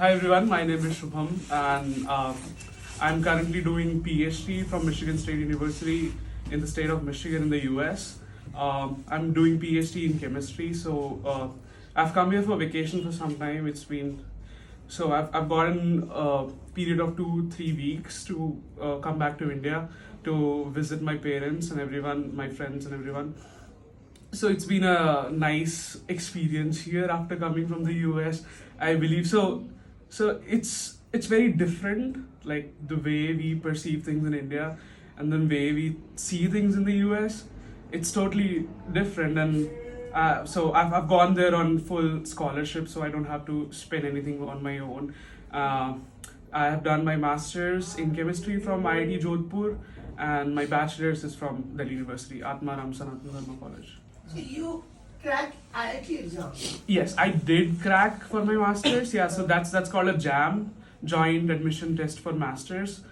Hi everyone, my name is Shubham and I'm currently doing PhD from Michigan State University in the state of Michigan in the US. I'm doing PhD in chemistry, so I've come here for vacation for some time. I've gotten a period of 2-3 weeks to come back to India to visit my parents and everyone, my friends and everyone. So it's been a nice experience here after coming from the US. I believe so it's very different, like the way we perceive things in India and the way we see things in the US. It's totally different, and I've gone there on full scholarship, so I don't have to spend anything on my own. Uh, I have done my masters in chemistry from IIT Jodhpur, and my bachelor's is from Delhi University, Atmaram Sanatana Dharma College. So you cracked IIT exam. Yes, I did crack for my masters. Yeah, so that's called a JAM, Joint Admission Test for Masters.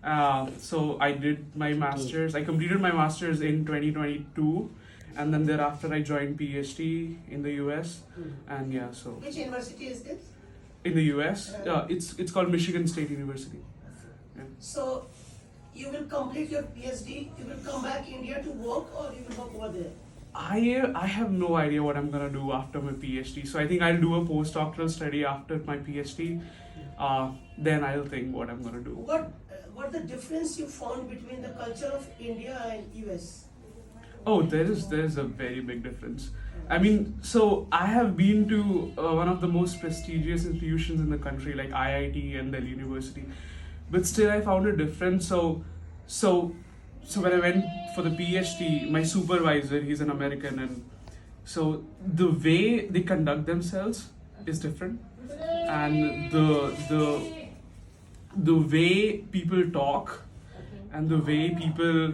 So I did my masters. I completed my masters in 2022, and then thereafter I joined PhD in the US. And yeah, so Which university is this? in the US, it's called Michigan State University. Yeah. So you will complete your PhD, you will come back India to work, or you will work over there? I have no idea what I'm gonna do after my PhD. So I think I'll do a postdoctoral study after my PhD. Then I'll think what I'm gonna do. What the difference you found between the culture of India and US? Oh, there is a very big difference. I mean, so I have been to one of the most prestigious institutions in the country, like IIT and Delhi University, but still I found a difference. So when I went for the PhD, my supervisor, he's an American, and so the way they conduct themselves is different, and the way people talk and the way people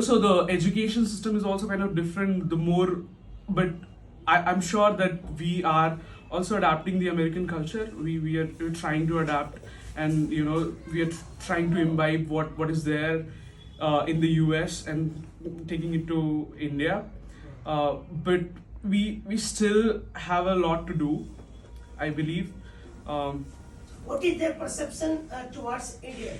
so the education system is also kind of different. But I'm sure that we are also adapting the American culture. We're trying to adapt, and we are trying to imbibe what is there in the US and taking it to India. But we still have a lot to do, I believe. What is their perception towards India?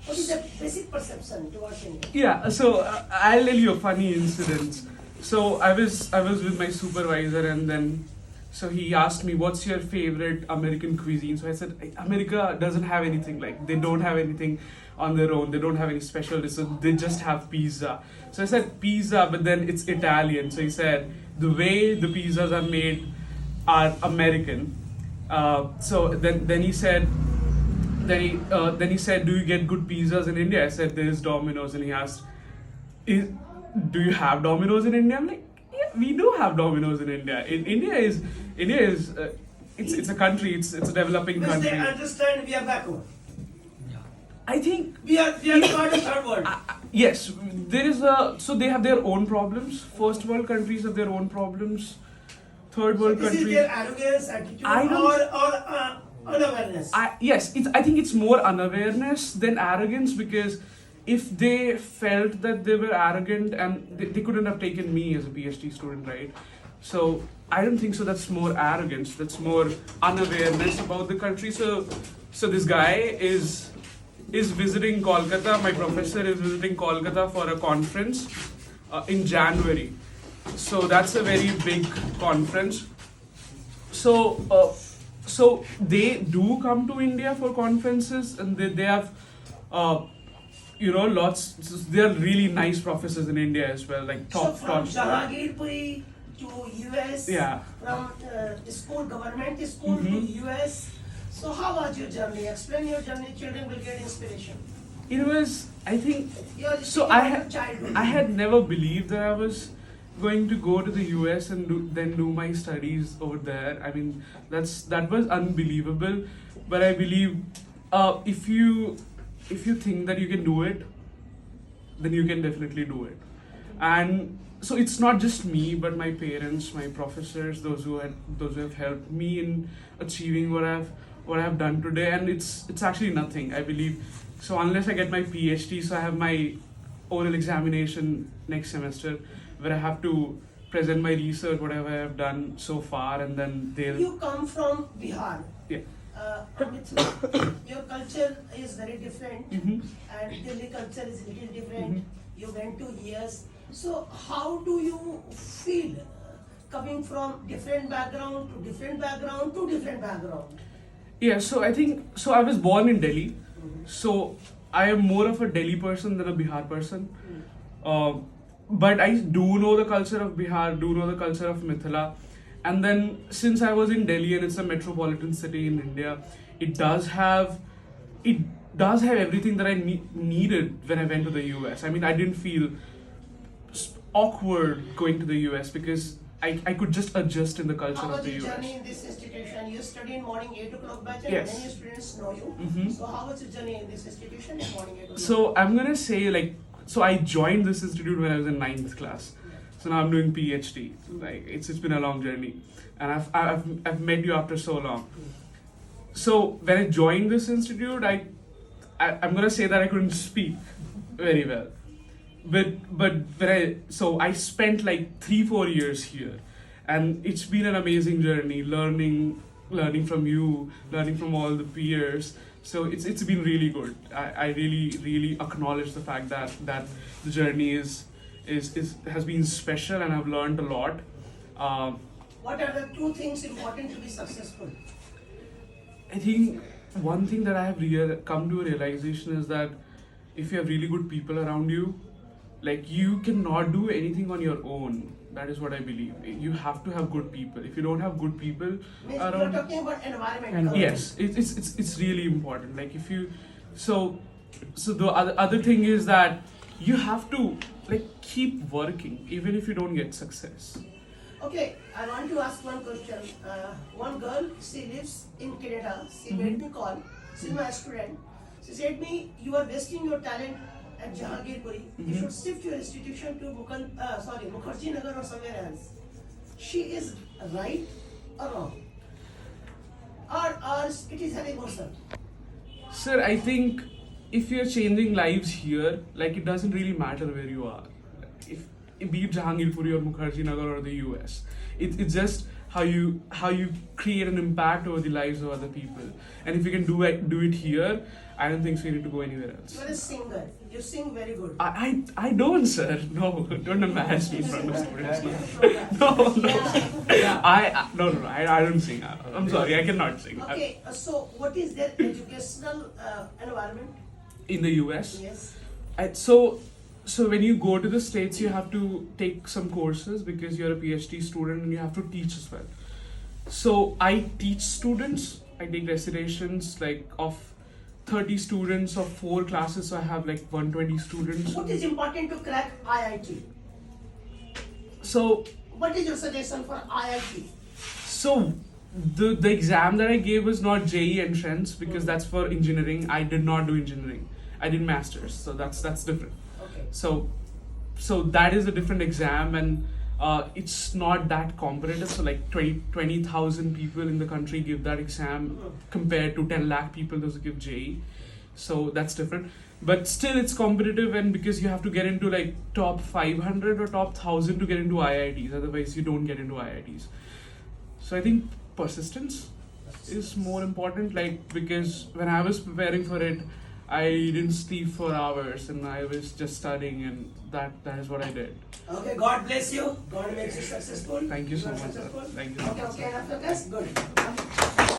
What is the basic perception towards India? Yeah, so I'll tell you a funny incident. So I was with my supervisor, and then so he asked me, "What's your favorite American cuisine?" So I said, "America doesn't have anything, like they don't have anything on their own. They don't have any special dish. So they just have pizza." So I said pizza, but then it's Italian. So he said the way the pizzas are made are American. So then he said. Then he said, "Do you get good pizzas in India?" I said, "There's Domino's," and he asked, "Do you have Domino's in India?" I'm like, "Yeah, we do have Domino's in India. India is it's a country. It's a developing Because country." they understand we are backward. I think We are not a third world. yes, so they have their own problems. First world countries have their own problems. Third world This is countries. their arrogance, attitude, I don't- or unawareness. I think it's more unawareness than arrogance, because if they felt that they were arrogant, and they couldn't have taken me as a PhD student, right? So I don't think so. That's more arrogance. That's more unawareness about the country. So this guy is visiting Kolkata. My professor is visiting Kolkata for a conference in January. So that's a very big conference. So they do come to India for conferences, and they have lots. They are really nice professors in India as well, like So top. from Jahangirpuri to US, Yeah. from school, government school to US. So how was your journey? Explain your journey. Children will get inspiration. It was, I think, You are so speaking about your childhood. I had never believed that I was going to go to the US and then do my studies over there. I mean, that was unbelievable. But I believe if you think that you can do it, then you can definitely do it. And so it's not just me, but my parents, my professors, those who have helped me in achieving what I've done today. And it's actually nothing, I believe. So unless I get my PhD, so I have my oral examination next semester, where I have to present my research, whatever I have done so far, and then they'll. You come from Bihar. Yeah. Mithila, your culture is very different, Mhm. and Delhi culture is little different. Mhm. You went to years. So how do you feel coming from different background to different background to different background? Yeah, so I think so. I was born in Delhi, so I am more of a Delhi person than a Bihar person. But I do know the culture of Bihar, do know the culture of Mithila, and then since I was in Delhi and it's a metropolitan city in India, it does have everything that I needed when I went to the US. I mean, I didn't feel awkward going to the US because I could just adjust in the culture How of was the your US. journey in this institution? You study in morning 8 o'clock batch and Yes. many students know you. Mhm. So how was your journey in this institution in morning 8 o'clock? So I'm gonna say so I joined this institute when I was in 9th class. So now I'm doing PhD. Like it's been a long journey, and I've met you after so long. So when I joined this institute, I'm gonna say that I couldn't speak very well, but when I spent like 3-4 years here, and it's been an amazing journey learning from you, learning from all the peers. So it's been really good. I really acknowledge the fact that the journey has been special, and I've learned a lot. What are the two things important to be successful? I think one thing that I have come to a realization is that if you have really good people around you, like you cannot do anything on your own. That is what I believe. You have to have good people. If you don't have good people Means around, you're talking about environment. yes, it's really important. Like if you, so the other thing is that you have to like keep working even if you don't get success. Okay, I want to ask one question. One girl, she lives in Canada. She made me call. She's my student. She said me, you are wasting your talent at Jahangirpuri. You should shift your institution to Mukherjee Nagar or somewhere else. She is right or wrong? Or it is her emotion? Sir, I think if you're changing lives here, like it doesn't really matter where you are. If be it Jahangirpuri or Mukherjee Nagar or the US, it's just how you create an impact over the lives of other people. And if you can do it here, I don't think so you need to go anywhere else. You are a singer. You sing very good. I don't, sir. No, don't embarrass me in front of students. No, I don't sing. I'm sorry, I cannot sing. Okay, so what is their educational environment? In the US, Yes. So when you go to the States, you have to take some courses because you're a PhD student and you have to teach as well. So I teach students. I take recitations like of 30 students of 4 classes. So I have like 120 students. What is important to crack IIT? So What is your suggestion for IIT? So the exam that I gave was not JEE entrance because that's for engineering. I did not do engineering. I did masters, so that's different. Okay. So that is a different exam, and it's not that competitive. So like 20,000 people in the country give that exam compared to 10 lakh people those who give JEE. So that's different. But still it's competitive, and because you have to get into like top 500 or top 1000 to get into IITs, otherwise you don't get into IITs. So I think persistence is more important, like because when I was preparing for it, I didn't sleep for hours and I was just studying, and that is what I did. Okay, God bless you. God makes you successful. Thank you so are much, sir. successful. Thank you so Okay, much, okay, sir. enough focus. Good.